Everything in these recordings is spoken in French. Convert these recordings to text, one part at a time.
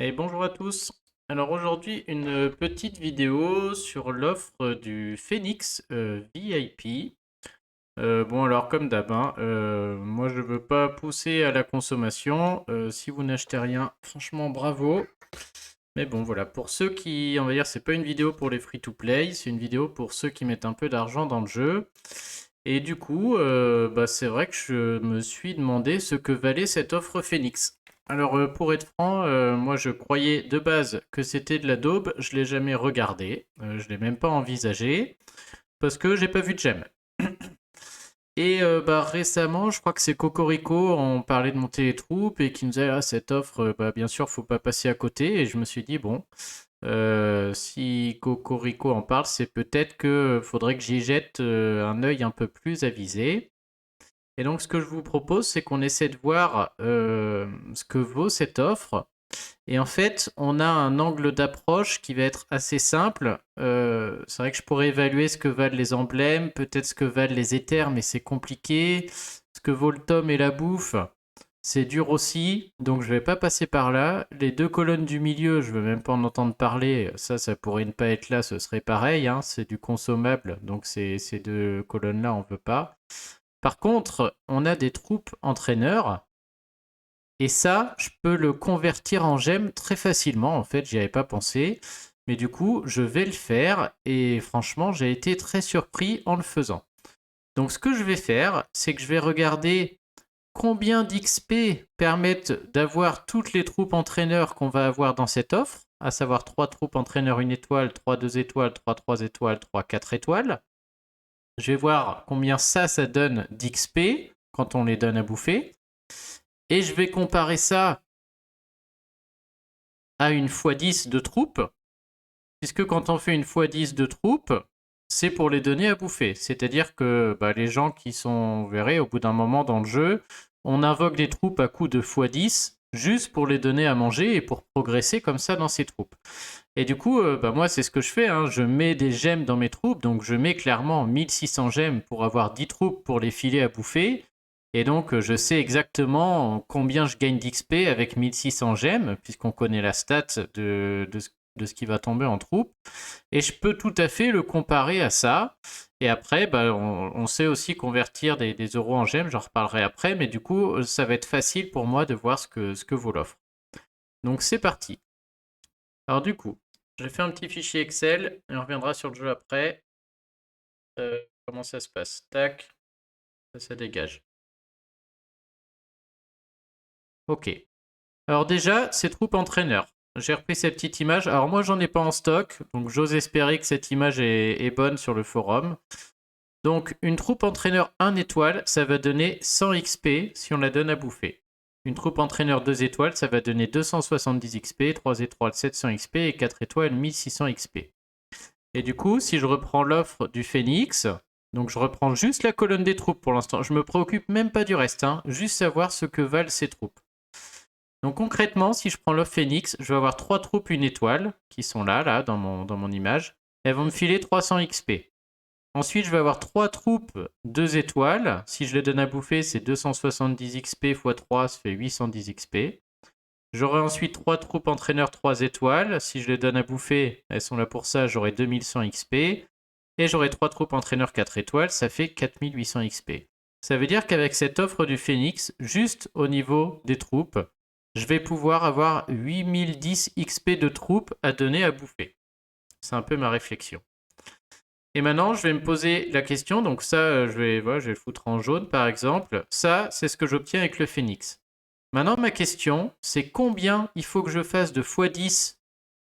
Et bonjour à tous. Alors aujourd'hui, une petite vidéo sur l'offre du Phoenix VIP. Bon alors comme d'hab, hein, moi je veux pas pousser à la consommation. Si vous n'achetez rien, franchement bravo. Mais bon voilà, pour ceux qui, on va dire, c'est pas une vidéo pour les free-to-play, c'est une vidéo pour ceux qui mettent un peu d'argent dans le jeu. Et du coup, bah, c'est vrai que je me suis demandé ce que valait cette offre Phoenix. Alors, pour être franc, moi je croyais de base que c'était de la daube, je l'ai jamais regardé, je l'ai même pas envisagé, parce que j'ai pas vu de gemme. Et bah, récemment, je crois que c'est Cocorico, on parlait de monter les troupes et qui nous disait, ah, cette offre, bah, bien sûr, faut pas passer à côté. Et je me suis dit, bon, si Cocorico en parle, c'est peut-être que faudrait que j'y jette un œil un peu plus avisé. Et donc, ce que je vous propose, c'est qu'on essaie de voir ce que vaut cette offre. Et en fait, on a un angle d'approche qui va être assez simple. C'est vrai que je pourrais évaluer ce que valent les emblèmes, peut-être ce que valent les éthers, mais c'est compliqué. Ce que vaut le tome et la bouffe, c'est dur aussi, donc je vais pas passer par là. Les deux colonnes du milieu, je veux même pas en entendre parler. Ça pourrait ne pas être là, ce serait pareil, hein. C'est du consommable, donc ces deux colonnes-là, on veut pas. Par contre, on a des troupes entraîneurs. Et ça, je peux le convertir en gemme très facilement. En fait, j'y avais pas pensé. Mais du coup, je vais le faire. Et franchement, j'ai été très surpris en le faisant. Donc, ce que je vais faire, c'est que je vais regarder combien d'XP permettent d'avoir toutes les troupes entraîneurs qu'on va avoir dans cette offre. À savoir 3 troupes entraîneurs 1 étoile, 3 2 étoiles, 3 3 étoiles, 3 4 étoiles. Je vais voir combien ça donne d'XP quand on les donne à bouffer. Et je vais comparer ça à une x10 de troupes, puisque quand on fait une x10 de troupes, c'est pour les donner à bouffer. C'est-à-dire que bah, les gens qui sont, vous verrez, au bout d'un moment dans le jeu, on invoque des troupes à coup de x10 juste pour les donner à manger et pour progresser comme ça dans ces troupes. Et du coup, bah, moi, c'est ce que je fais, hein. Je mets des gemmes dans mes troupes, donc je mets clairement 1600 gemmes pour avoir 10 troupes pour les filer à bouffer. Et donc, je sais exactement combien je gagne d'XP avec 1600 gemmes, puisqu'on connaît la stat de ce qui va tomber en troupe. Et je peux tout à fait le comparer à ça. Et après, bah, on sait aussi convertir des euros en gemmes, j'en reparlerai après, mais du coup, ça va être facile pour moi de voir ce que vaut l'offre. Donc, c'est parti. Alors, du coup, j'ai fait un petit fichier Excel et on reviendra sur le jeu après. Comment ça se passe? Tac, ça dégage. Ok. Alors déjà, ces troupes entraîneurs. J'ai repris cette petite image. Alors moi, j'en ai pas en stock, donc j'ose espérer que cette image est bonne sur le forum. Donc une troupe entraîneur 1 étoile, ça va donner 100 XP si on la donne à bouffer. Une troupe entraîneur 2 étoiles, ça va donner 270 XP, 3 étoiles 700 XP et 4 étoiles 1600 XP. Et du coup, si je reprends l'offre du Phoenix, donc je reprends juste la colonne des troupes pour l'instant, je me préoccupe même pas du reste, hein, juste savoir ce que valent ces troupes. Donc concrètement, si je prends l'offre Phoenix, je vais avoir 3 troupes 1 étoile, qui sont là, dans mon image. Elles vont me filer 300 XP. Ensuite, je vais avoir 3 troupes 2 étoiles. Si je les donne à bouffer, c'est 270 XP x 3, ça fait 810 XP. J'aurai ensuite 3 troupes entraîneurs 3 étoiles. Si je les donne à bouffer, elles sont là pour ça, j'aurai 2100 XP. Et j'aurai 3 troupes entraîneurs 4 étoiles, ça fait 4800 XP. Ça veut dire qu'avec cette offre du Phoenix, juste au niveau des troupes, je vais pouvoir avoir 8010 XP de troupes à donner à bouffer. C'est un peu ma réflexion. Et maintenant, je vais me poser la question. Donc ça, je vais le foutre en jaune, par exemple. Ça, c'est ce que j'obtiens avec le Phoenix. Maintenant, ma question, c'est combien il faut que je fasse de x10,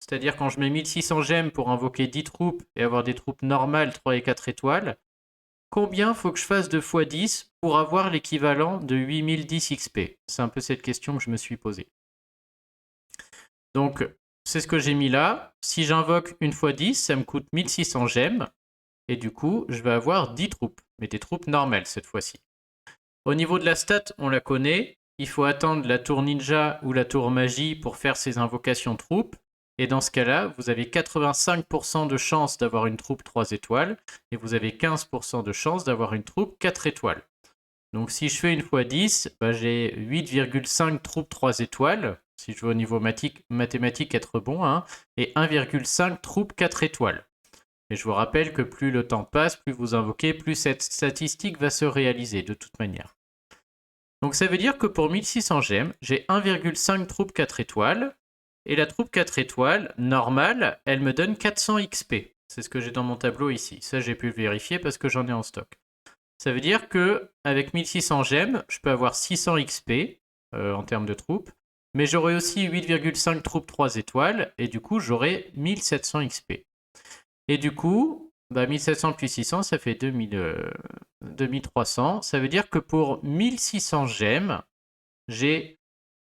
c'est-à-dire quand je mets 1600 gemmes pour invoquer 10 troupes et avoir des troupes normales 3 et 4 étoiles, combien faut que je fasse de x10 pour avoir l'équivalent de 8010 XP? C'est un peu cette question que je me suis posée. Donc, c'est ce que j'ai mis là. Si j'invoque une x10, ça me coûte 1600 gemmes. Et du coup, je vais avoir 10 troupes, mais des troupes normales cette fois-ci. Au niveau de la stat, on la connaît. Il faut attendre la tour ninja ou la tour magie pour faire ses invocations troupes. Et dans ce cas-là, vous avez 85% de chance d'avoir une troupe 3 étoiles et vous avez 15% de chance d'avoir une troupe 4 étoiles. Donc si je fais une x10, bah, j'ai 8,5 troupes 3 étoiles, si je veux au niveau mathématique être bon, hein, et 1,5 troupes 4 étoiles. Mais je vous rappelle que plus le temps passe, plus vous invoquez, plus cette statistique va se réaliser de toute manière. Donc ça veut dire que pour 1600 gemmes, j'ai 1,5 troupes 4 étoiles, et la troupe 4 étoiles, normale, elle me donne 400 XP. C'est ce que j'ai dans mon tableau ici. Ça, j'ai pu le vérifier parce que j'en ai en stock. Ça veut dire que avec 1600 gemmes, je peux avoir 600 XP en termes de troupes, mais j'aurai aussi 8,5 troupes 3 étoiles, et du coup, j'aurai 1700 XP. Et du coup, 1700 plus 600, ça fait 2300. Ça veut dire que pour 1600 gemmes, j'ai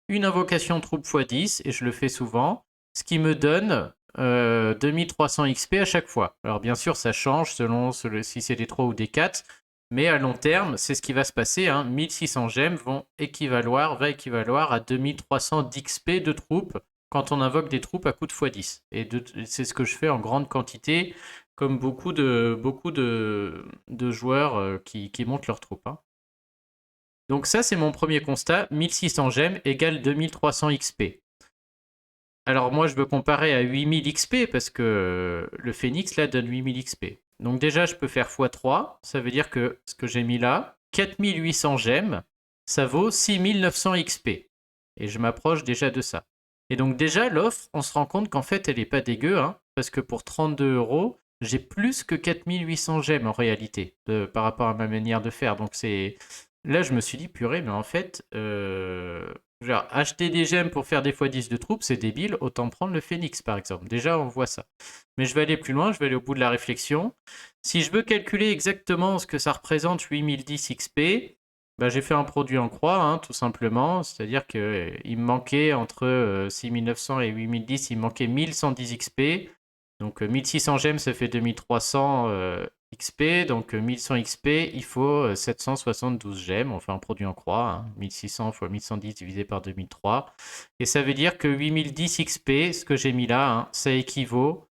une invocation troupe x 10, et je le fais souvent, ce qui me donne 2300 XP à chaque fois. Alors bien sûr, ça change selon si c'est des 3 ou des 4, mais à long terme, c'est ce qui va se passer. 1600 gemmes va équivaloir à 2300 d'XP de troupes quand on invoque des troupes à coup de x10. Et c'est ce que je fais en grande quantité, comme beaucoup de joueurs qui montent leurs troupes. Donc ça, c'est mon premier constat. 1600 gemmes égale 2300 XP. Alors moi, je veux comparer à 8000 XP parce que le Phénix, là, donne 8000 XP. Donc déjà, je peux faire x3. Ça veut dire que ce que j'ai mis là, 4800 gemmes, ça vaut 6900 XP. Et je m'approche déjà de ça. Et donc déjà, l'offre, on se rend compte qu'en fait, elle n'est pas dégueu, parce que pour 32 €, j'ai plus que 4800 gemmes en réalité, par rapport à ma manière de faire. Donc c'est... Là, je me suis dit, purée, mais en fait, genre, acheter des gemmes pour faire des x10 de troupes, c'est débile, autant prendre le Phénix par exemple. Déjà, on voit ça. Mais je vais aller plus loin, je vais aller au bout de la réflexion. Si je veux calculer exactement ce que ça représente 8010 XP, j'ai fait un produit en croix, tout simplement. C'est-à-dire qu'il me manquait entre 6900 et 8010, il me manquait 1110 XP. Donc 1600 gemmes, ça fait 2300 XP, donc 1100 XP, il faut 772 gemmes, on fait un produit en croix, 1600 x 1110 divisé par 2003, et ça veut dire que 8010 XP, ce que j'ai mis là, ça équivaut,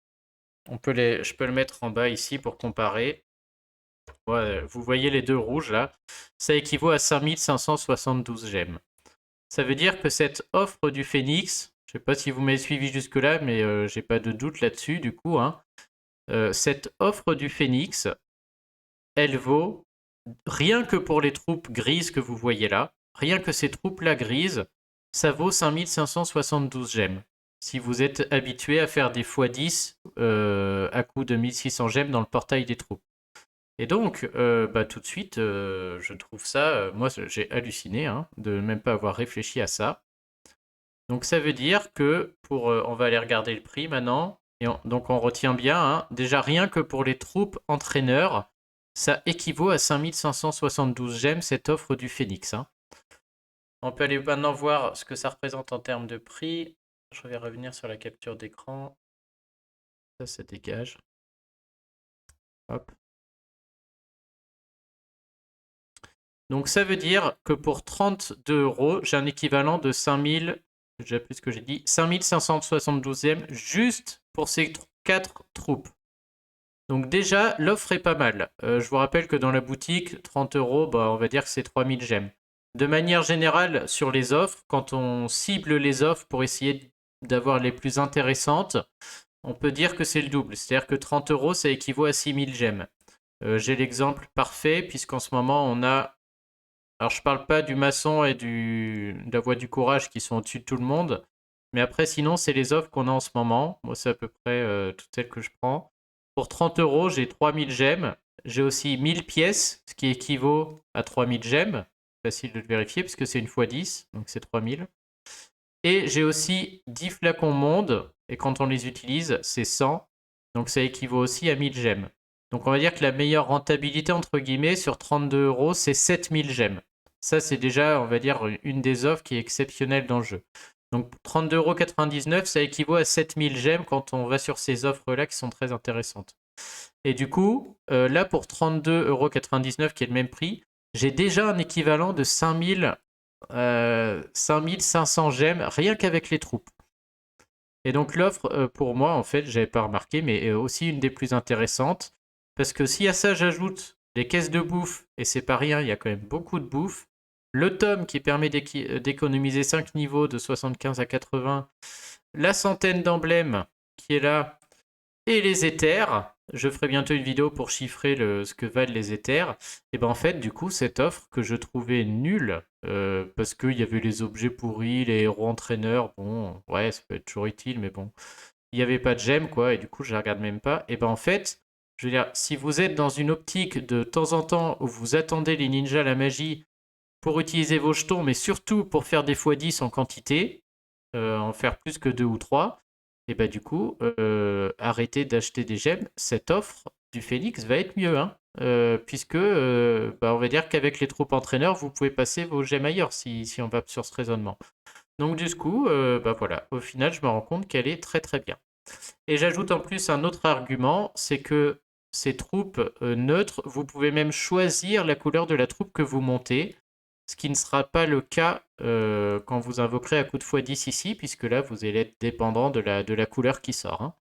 je peux le mettre en bas ici pour comparer, vous voyez les deux rouges là, ça équivaut à 5572 gemmes. Ça veut dire que cette offre du Phénix, je ne sais pas si vous m'avez suivi jusque-là, mais j'ai pas de doute là-dessus du coup, cette offre du Phénix, elle vaut, rien que pour les troupes grises que vous voyez là, rien que ces troupes-là grises, ça vaut 5572 gemmes. Si vous êtes habitué à faire des x10 à coup de 1600 gemmes dans le portail des troupes. Et donc, tout de suite, je trouve ça, moi j'ai halluciné de même pas avoir réfléchi à ça. Donc ça veut dire que on va aller regarder le prix maintenant. Et donc on retient bien, déjà rien que pour les troupes entraîneurs, ça équivaut à 5572 gemmes cette offre du Phénix. On peut aller maintenant voir ce que ça représente en termes de prix. Je vais revenir sur la capture d'écran. Ça dégage. Hop. Donc ça veut dire que pour 32 €, j'ai un équivalent de 5000, j'ai plus ce que j'ai dit, 5572 gemmes juste pour ces 4 troupes. Donc déjà, l'offre est pas mal. Je vous rappelle que dans la boutique, 30 €, on va dire que c'est 3000 gemmes. De manière générale, sur les offres, quand on cible les offres pour essayer d'avoir les plus intéressantes, on peut dire que c'est le double. C'est-à-dire que 30 €, ça équivaut à 6000 gemmes. J'ai l'exemple parfait, puisqu'en ce moment, on a... Alors, je parle pas du maçon et de la voie du courage qui sont au-dessus de tout le monde, mais après, sinon, c'est les offres qu'on a en ce moment. Moi, c'est à peu près toutes celles que je prends. Pour 30 €, j'ai 3000 gemmes. J'ai aussi 1000 pièces, ce qui équivaut à 3000 gemmes. Facile de le vérifier, puisque c'est une fois 10, donc c'est 3000. Et j'ai aussi 10 flacons monde, et quand on les utilise, c'est 100. Donc ça équivaut aussi à 1000 gemmes. Donc on va dire que la meilleure rentabilité, entre guillemets, sur 32 €, c'est 7000 gemmes. Ça, c'est déjà, on va dire, une des offres qui est exceptionnelle dans le jeu. Donc 32,99 €, ça équivaut à 7000 gemmes quand on va sur ces offres-là qui sont très intéressantes. Et du coup, là, pour 32,99 €, qui est le même prix, j'ai déjà un équivalent de 5500 gemmes, rien qu'avec les troupes. Et donc l'offre, pour moi, en fait, j'avais pas remarqué, mais aussi une des plus intéressantes. Parce que si à ça j'ajoute les caisses de bouffe, et c'est pas rien, il y a quand même beaucoup de bouffe, le tome qui permet d'économiser 5 niveaux de 75 à 80, la centaine d'emblèmes qui est là, et les éthers. Je ferai bientôt une vidéo pour chiffrer ce que valent les éthers. Et ben en fait, du coup, cette offre que je trouvais nulle, parce qu'il y avait les objets pourris, les héros entraîneurs, bon, ouais, ça peut être toujours utile, mais bon, il n'y avait pas de gemmes, quoi, et du coup, je ne regarde même pas. Et ben en fait, je veux dire, si vous êtes dans une optique de temps en temps où vous attendez les ninjas, la magie, pour utiliser vos jetons, mais surtout pour faire des x10 en quantité, en faire plus que 2 ou 3, et bah du coup, arrêtez d'acheter des gemmes. Cette offre du Phoenix va être mieux, hein, puisque bah, on va dire qu'avec les troupes entraîneurs, vous pouvez passer vos gemmes ailleurs si on va sur ce raisonnement. Donc du coup, bah voilà, au final, je me rends compte qu'elle est très très bien. Et j'ajoute en plus un autre argument, c'est que ces troupes neutres, vous pouvez même choisir la couleur de la troupe que vous montez, ce qui ne sera pas le cas quand vous invoquerez à coup de x10 ici, puisque là, vous allez être dépendant de la couleur qui sort, hein.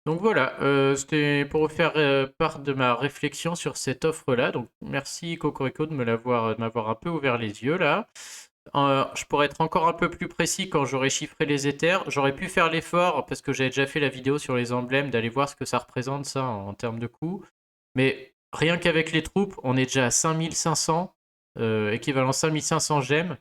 Donc voilà, c'était pour vous faire part de ma réflexion sur cette offre-là. Donc merci Cocorico de m'avoir un peu ouvert les yeux là. Je pourrais être encore un peu plus précis quand j'aurai chiffré les éthers. J'aurais pu faire l'effort, parce que j'avais déjà fait la vidéo sur les emblèmes, d'aller voir ce que ça représente ça en termes de coût. Mais rien qu'avec les troupes, on est déjà à 5500, équivalent 5500 gemmes.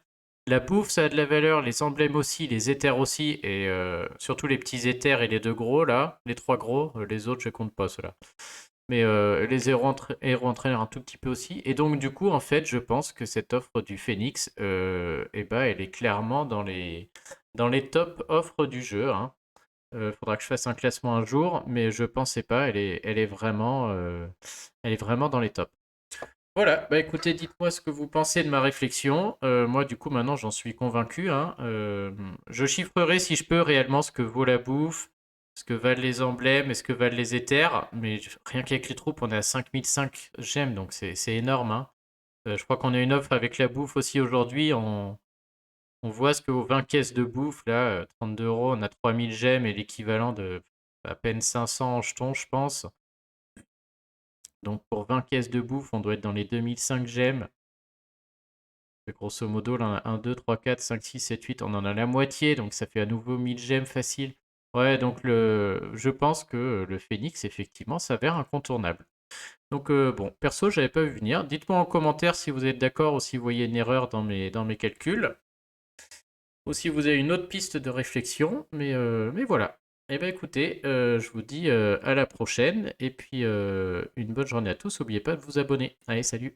La bouffe, ça a de la valeur, les emblèmes aussi, les éthers aussi, et surtout les petits éthers et les deux gros là, les trois gros, les autres je compte pas ceux-là. Mais les héros entraîneurs un tout petit peu aussi. Et donc du coup, en fait, je pense que cette offre du Phoenix, eh ben, elle est clairement dans les top offres du jeu, hein. Faudra que je fasse un classement un jour, mais je pensais pas, elle est vraiment dans les tops. Voilà, bah écoutez, dites-moi ce que vous pensez de ma réflexion. Moi, du coup, maintenant, j'en suis convaincu, hein. Je chiffrerai si je peux réellement ce que vaut la bouffe, ce que valent les emblèmes et ce que valent les éthers. Mais rien qu'avec les troupes, on est à 5005 gemmes, donc c'est énorme, hein. Je crois qu'on a une offre avec la bouffe aussi aujourd'hui. On voit ce que vaut 20 caisses de bouffe, là, 32 euros, on a 3000 gemmes et l'équivalent de à peine 500 en jetons, je pense. Donc pour 20 caisses de bouffe, on doit être dans les 2005 gemmes. Grosso modo, là, on a 1, 2, 3, 4, 5, 6, 7, 8. On en a la moitié, donc ça fait à nouveau 1000 gemmes facile. Ouais, donc je pense que le Phoenix, effectivement, s'avère incontournable. Donc bon, perso, j'avais pas vu venir. Dites-moi en commentaire si vous êtes d'accord ou si vous voyez une erreur dans mes calculs. Ou si vous avez une autre piste de réflexion. Mais voilà. Eh bien écoutez, je vous dis à la prochaine. Et puis une bonne journée à tous. N'oubliez pas de vous abonner. Allez, salut.